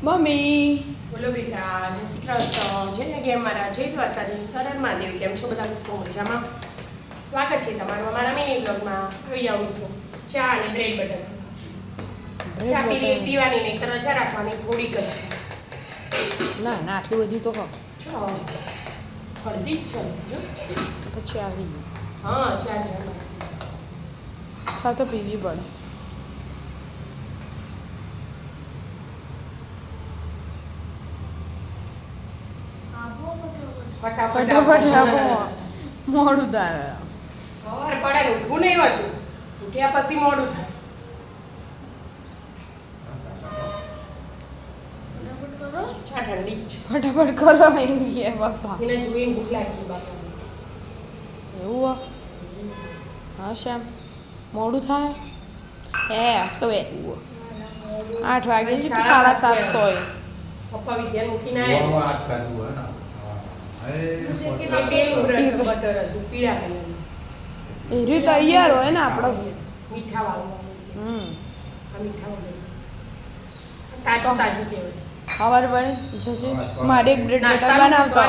Mummy બોલો બેટા, જય શ્રી કૃષ્ણ, જય ગેમ મારા, જય દ્વારકાધીશ, સરળ મહાદેવ. કેમ છો બધા મિત્રો? મજામાં? સ્વાગત છે તમારું અમારા મિની બ્લોગમાં. આવી જાઓ મિત્રો, ચા અને બ્રેડ બટર. ચા પીવાની નહીં તો રજા રાખવાની થોડીક જ. ના ના આટલી બધી તો કહો જો હળદી જ છે જો. પછી આવી ગઈ હા, ચાર જણ હા તો પીવી પડે. ફટાફટ ફટાફટ આપો મોડું થાય. સવારે પડે ને ઉઠવું નહીં હોતું, ઉઠ્યા પછી મોડું થાય. ચા ઠંડી જ છે. ફટાફટ કરો એમ કે બાપા એને જોઈને ભૂખ લાગી બાપા. એવું હા શ્યામ મોડું થાય તો બે 8 વાગે છે તો 7:30 હોય. પપ્પા વિદ્યા મૂકીને આવ્યા. બટર હતું પીળા કલરનું. એ રહ્યું તૈયાર હોય ને આપણો. મીઠા વાળું. આ મીઠા વાળું તાજું તાજું કહેવાય. ખબર પડે જશે મારે એક બ્રેડ બટર બનાવતો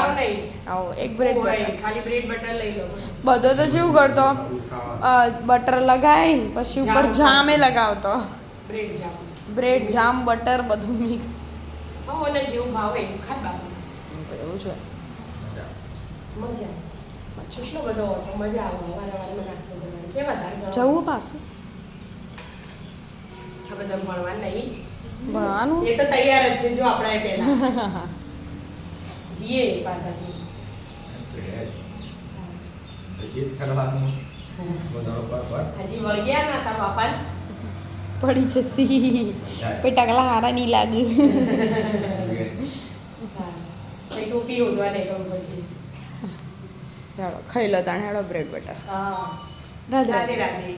આવો એક બ્રેડ બટર ખાલી બ્રેડ બટર લઈ લો. બધો તો કેવું કરતો બટર લગાવીને પછી ઉપર જામે લગાવતો. બ્રેડ જામ બટર બધું મિક્સ. હા અને જેવું ભાવે એવું ખાય બાપુ. એવું છે મજા કેટલો બધો હતો. મજા આવે વારંવાર નાસ્તો કરવાની. કેવા સાર જવું પાછું આ બધા ભણવા નહીં ભણવાનું એ તો તૈયાર જ છે જો આપણા પહેલા જીએ પાસાથી હજી વળગ્યા ના તા બાપા પડી જશે ટકલા હારા નહીં લાગે. ટોપી હોદવા નહીં કહું પછી ચાલો ખાઈ લો તાણે હેડો બ્રેડ બટર. હા રાધે રાધે રાધે.